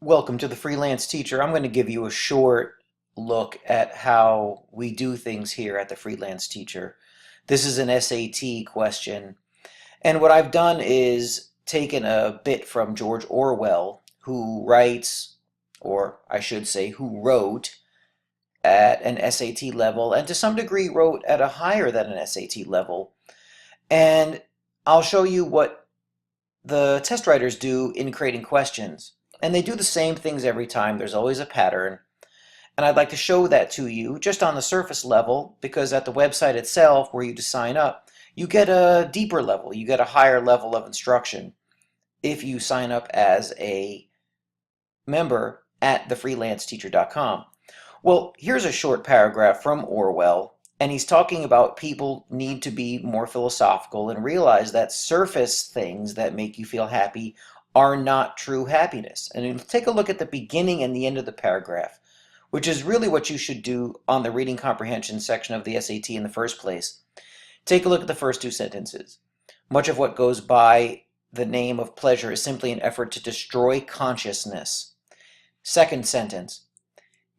Welcome to the Freelance Teacher. I'm going to give you a short look at how we do things here at the Freelance Teacher. This is an SAT question, and what I've done is taken a bit from George Orwell, who writes, or I should say, who wrote at an SAT level, and to some degree wrote at a higher than an SAT level. And I'll show you what the test writers do in creating questions. And they do the same things every time. There's always a pattern. And I'd like to show that to you just on the surface level, because at the website itself where you just sign up, you get a deeper level. You get a higher level of instruction if you sign up as a member at thefreelanceteacher.com. Well, here's a short paragraph from Orwell, and he's talking about people need to be more philosophical and realize that surface things that make you feel happy are not true happiness. And take a look at the beginning and the end of the paragraph, which is really what you should do on the reading comprehension section of the SAT in the first place. Take a look at the first two sentences. Much of what goes by the name of pleasure is simply an effort to destroy consciousness. Second sentence.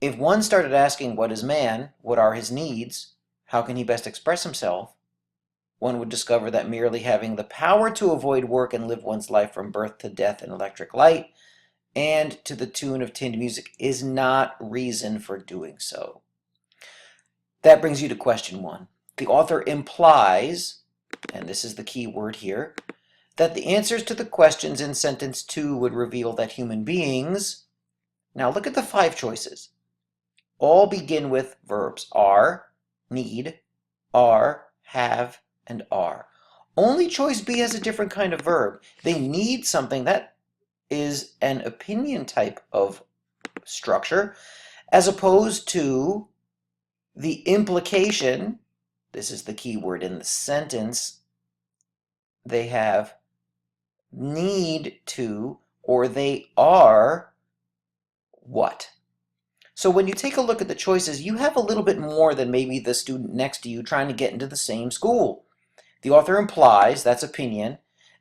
If one started asking what is man, what are his needs, how can he best express himself, one would discover that merely having the power to avoid work and live one's life from birth to death in electric light and to the tune of tinned music is not reason for doing so. That brings you to question one. The author implies, and this is the key word here, that the answers to the questions in sentence 2 would reveal that human beings, now look at the 5 choices, all begin with verbs are, need, are, have, and are. Only choice B has a different kind of verb. They need something that is an opinion type of structure, as opposed to the implication, this is the key word in the sentence, they have need to, or they are what? So when you take a look at the choices, you have a little bit more than maybe the student next to you trying to get into the same school. The author implies, that's opinion,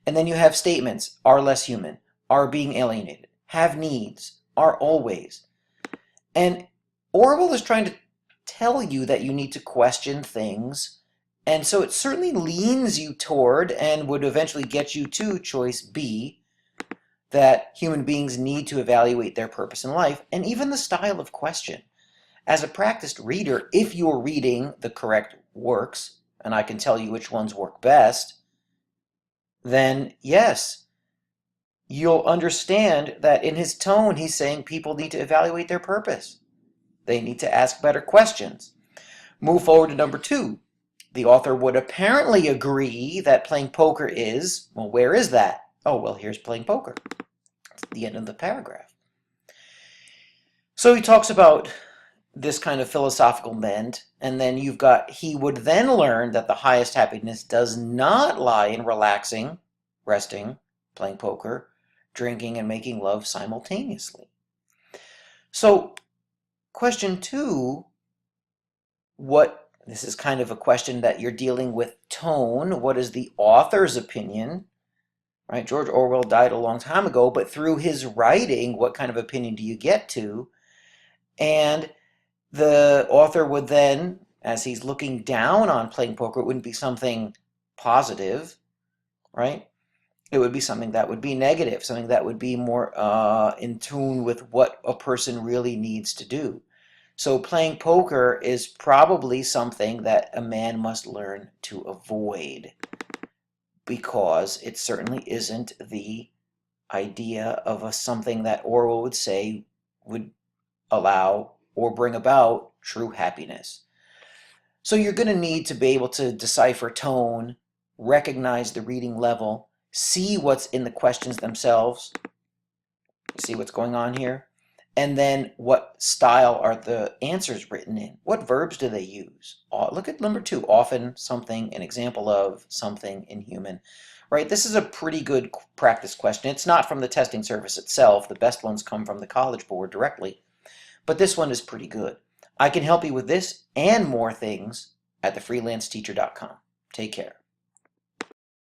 and then you have statements, are less human, are being alienated, have needs, are always. And Orwell is trying to tell you that you need to question things, and so it certainly leans you toward and would eventually get you to choice B, that human beings need to evaluate their purpose in life, and even the style of question. As a practiced reader, if you're reading the correct works, and I can tell you which ones work best, then yes, you'll understand that in his tone, he's saying people need to evaluate their purpose. They need to ask better questions. Move forward to number 2. The author would apparently agree that playing poker is, well, where is that? Oh, well, here's playing poker. It's the end of the paragraph. So he talks about this kind of philosophical bent, and then you've got, he would then learn that the highest happiness does not lie in relaxing, resting, playing poker, drinking, and making love simultaneously. So question 2, this is kind of a question that you're dealing with tone. What is the author's opinion? Right? George Orwell died a long time ago, but through his writing, what kind of opinion do you get to? And the author would then, as he's looking down on playing poker, it wouldn't be something positive, right? It would be something that would be negative, something that would be more in tune with what a person really needs to do. So playing poker is probably something that a man must learn to avoid, because it certainly isn't the idea of something that Orwell would say would allow or bring about true happiness. So you're going to need to be able to decipher tone, recognize the reading level, see what's in the questions themselves, see what's going on here, and then what style are the answers written in? What verbs do they use? Look at number 2, often, something, an example of, something, inhuman. Right? This is a pretty good practice question. It's not from the testing service itself. The best ones come from the College Board directly. But this one is pretty good. I can help you with this and more things at thefreelanceteacher.com. Take care.